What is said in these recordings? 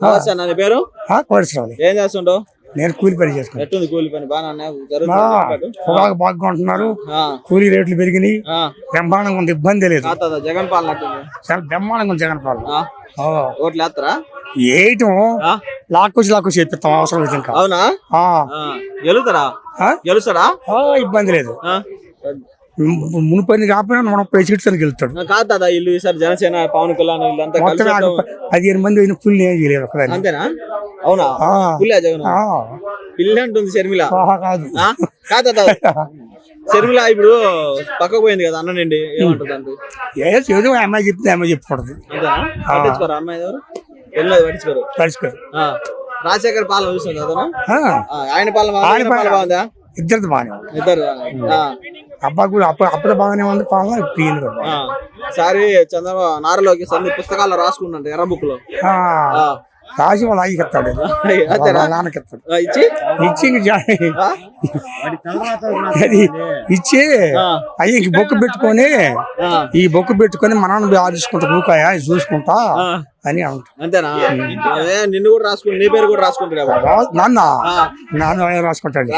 నీ పేరు కోటేశ్వరరావు. ఏం చేస్తుండవు? నేను కూలి పని చేసుకున్నాను. ఎట్టుంది కూలి పని? బాగా పొగాకు బాగా కొంటున్నారు, కూలీ రేట్లు పెరిగినాయి, బ్రహ్మాండంగా ఉంది, ఇబ్బంది లేదు. జగన్ పాలన ఎట్టుంది? చాలా బ్రహ్మాండంగా ఉంది జగన్ పాలన. ఓట్లు వేస్తారా? ఏయటం లాక్కొచ్చి చెప్పిస్తాం, అవసరం లేదు ఇంకా. అవునా? గెలుతారా? గెలుస్తారా? ఇబ్బంది లేదు. మునుపని కాకపోయినా మనం 30 సీట్స్ గెలుస్తాడు. కాదా ఇల్లు ఈసారి జనసేన పవన్ కళ్యాణ్ ఇల్లంతా మొత్తం 15 మంది అయిన పుల్లి ఏం చేయలేదు ఒకదాన్ని. అంతేనా? అవునా? పుల్లి జగన్ పిల్లి అంటుంది షర్మిల. కాదు కాదా షర్మిల ఇప్పుడు పక్కకు పోయింది కదా అన్నండి, ఏమంటుంది? ఏదో అమ్మాయి చెప్తే అమ్మాయి చెప్పకూడదు. పట్టించుకోరు అమ్మాయి ఎవరు వెళ్ళదు, పట్టించుకోరు. రాజశేఖర్ పాలన చూసాం కదా, ఆయన పాలన బాగుందా? ఇద్దరిది బాగానే, ఇద్దరు అబ్బా కూడా అప్పుడు బాగానే ఉంది పాలన. సారి చంద్రబాబు నారా లోకేష్ అన్ని పుస్తకాల్లో రాసుకుంటాడు, ఎర్ర బుక్ లో రాసి వాళ్ళు అయ్యిస్తాడు, నాన్నకిస్తాడు. ఇచ్చి అయ్యి బొక్కు పెట్టుకొని ఈ బొక్కు పెట్టుకొని మనం ఆలోచుకుంటా కూకాయ చూసుకుంటా అని అంతేనా? నిన్ను కూడా రాసుకుంటా, నీ పేరు కూడా రాసుకుంటాడు నాన్న రాసుకుంటాడు.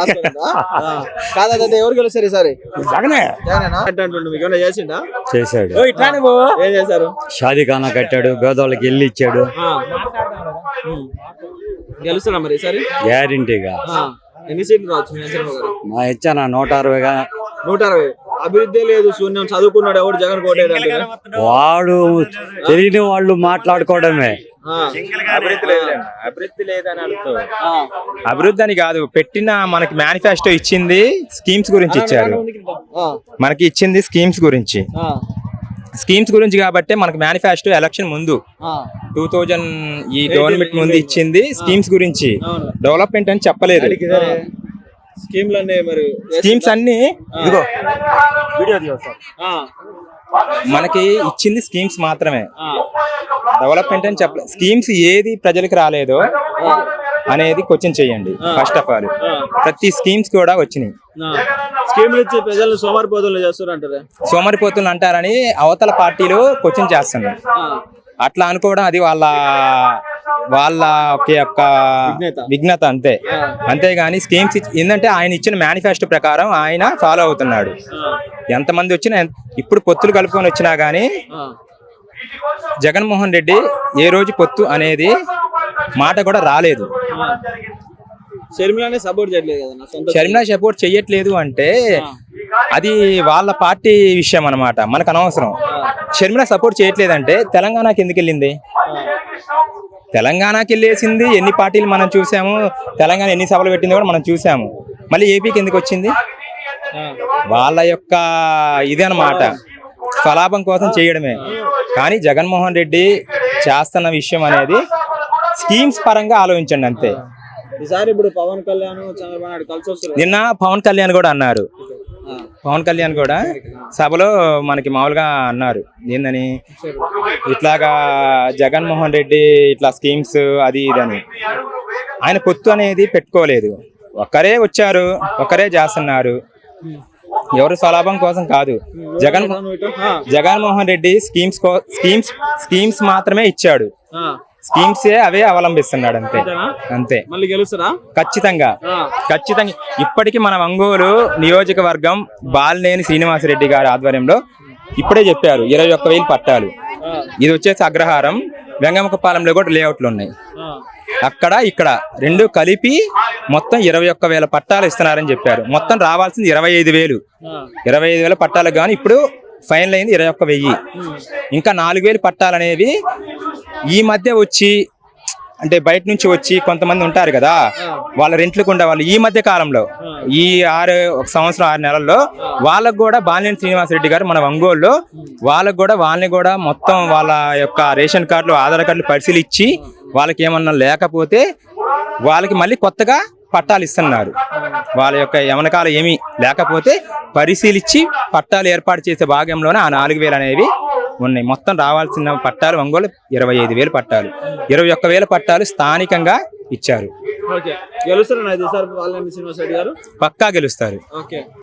కాదా ఎవరు గెలుస్తారు ఈసారి? జగనే. చేసిండా? చేశాడు. ఏం చేశారు? షాదీఖానా కట్టాడు, పేదవాళ్ళకి ఇల్లు ఇచ్చాడు. గెలుస్తారా మరి ఈసారి? గ్యారంటీగా. ఎన్ని సీట్లు రావచ్చు? మా ఇచ్చాను 160గా. 160. అభివృద్ధి లేదు, శూన్యం. చదువుకున్నాడు ఎవడు జగన్ కోటేడు? వాడు తెలియని వాళ్ళు మాట్లాడుకోవడమే. అభివృద్ధి లేదని అర్థం. అభివృద్ధి అని కాదు, పెట్టిన మనకి మేనిఫెస్టో ఇచ్చింది స్కీమ్స్ గురించి ఇచ్చారు. మనకి ఇచ్చింది స్కీమ్స్ గురించి కాబట్టి మనకి మేనిఫెస్టో ఎలక్షన్ ముందు 2000 ఈ గవర్నమెంట్ ముందు ఇచ్చింది స్కీమ్స్ గురించి. డెవలప్మెంట్ అని చెప్పలేదు. స్కీమ్స్ అన్ని ఇదిగో మనకి ఇచ్చింది స్కీమ్స్ మాత్రమే, డెవలప్మెంట్ అని చెప్పలేదు. స్కీమ్స్ ఏది ప్రజలకు రాలేదో అనేది క్వశ్చన్ చేయండి. ఫస్ట్ ఆఫ్ ఆల్ ప్రతి స్కీమ్స్ కూడా వచ్చినాయి. స్కీమ్లు ఇచ్చి ప్రజలను సోమరిపోతులు చేస్తారు, సోమరిపోతులు అంటారని అవతల పార్టీలు క్వశ్చన్ చేస్తున్నారు. అట్లా అనుకోవడం అది వాళ్ళ యొక్క విఘ్నత అంతే. అంతేగాని స్కీమ్స్ ఏంటంటే ఆయన ఇచ్చిన మేనిఫెస్టో ప్రకారం ఆయన ఫాలో అవుతున్నాడు. ఎంతమంది వచ్చినా, ఇప్పుడు పొత్తులు కలుపుకొని వచ్చినా గానీ జగన్మోహన్ రెడ్డి ఏ రోజు పొత్తు అనేది మాట కూడా రాలేదు. షర్మిలానే సపోర్ట్ చేయట్లేదు కదా? షర్మిలా సపోర్ట్ చెయ్యట్లేదు అంటే అది వాళ్ళ పార్టీ విషయం అన్నమాట, మనకు అనవసరం. షర్మిలా సపోర్ట్ చేయట్లేదంటే తెలంగాణకి ఎందుకు వెళ్ళింది? తెలంగాణకి వెళ్ళేసింది ఎన్ని పార్టీలు మనం చూసాము, తెలంగాణ ఎన్ని సభలు పెట్టింది కూడా మనం చూసాము. మళ్ళీ ఏపీకి ఎందుకు వచ్చింది? వాళ్ళ యొక్క ఇది అన్నమాట, స్వలాభం కోసం చేయడమే. కానీ జగన్మోహన్ రెడ్డి చేస్తున్న విషయం అనేది స్కీమ్స్ పరంగా ఆలోచించండి అంతే. ఈసారి ఇప్పుడు పవన్ కళ్యాణ్ చంద్రబాబు నాయుడు కలిసి వస్తారు. నిన్న పవన్ కళ్యాణ్ కూడా అన్నారు, పవన్ కళ్యాణ్ కూడా సభలో మనకి మామూలుగా అన్నారు, ఏందని ఇట్లాగా జగన్మోహన్ రెడ్డి ఇట్లా స్కీమ్స్ అది ఇదని. ఆయన పొత్తు అనేది పెట్టుకోలేదు, ఒక్కరే వచ్చారు, ఒక్కరే చేస్తున్నారు, ఎవరు స్వలాభం కోసం కాదు. జగన్మోహన్ రెడ్డి స్కీమ్స్ మాత్రమే ఇచ్చాడు, స్కీమ్సే అవే అవలంబిస్తున్నాడు అంతే. అంతే. ఖచ్చితంగా. ఇప్పటికీ మన ఒంగోలు నియోజకవర్గం బాలినేని శ్రీనివాసరెడ్డి గారి ఆధ్వర్యంలో ఇప్పుడే చెప్పారు 21,000 పట్టాలు. ఇది వచ్చేసి అగ్రహారం, వెంగముఖపాలెంలో కూడా లేఅవుట్లు ఉన్నాయి. అక్కడ ఇక్కడ రెండు కలిపి మొత్తం 21,000 పట్టాలు ఇస్తున్నారని చెప్పారు. మొత్తం రావాల్సింది 25,000 పట్టాలు. కానీ ఇప్పుడు ఫైనల్ అయింది 21,000. ఇంకా 4,000 పట్టాలు అనేవి ఈ మధ్య వచ్చి, అంటే బయట నుంచి వచ్చి కొంతమంది ఉంటారు కదా, వాళ్ళ రెంట్లకు ఉండేవాళ్ళు ఈ మధ్య కాలంలో ఈ 1 సంవత్సరం 6 నెలల్లో వాళ్ళకు కూడా బాలినేని శ్రీనివాసరెడ్డి గారు మన ఒంగోలులో వాళ్ళని కూడా మొత్తం వాళ్ళ యొక్క రేషన్ కార్డులు, ఆధార్ కార్డులు పరిశీలించి వాళ్ళకి ఏమన్నా లేకపోతే వాళ్ళకి మళ్ళీ కొత్తగా పట్టాలు ఇస్తున్నారు. వాళ్ళ యొక్క యమనకాలు ఏమీ లేకపోతే పరిశీలించి పట్టాలు ఏర్పాటు చేసే భాగంలోనే ఆ 4,000 అనేవి ఉన్నాయి. మొత్తం రావాల్సిన పట్టాలు ఒంగోలు 25,000 పట్టాలు, 21,000 పట్టాలు స్థానికంగా ఇచ్చారు. గెలుస్తారు పక్కా గెలుస్తారు.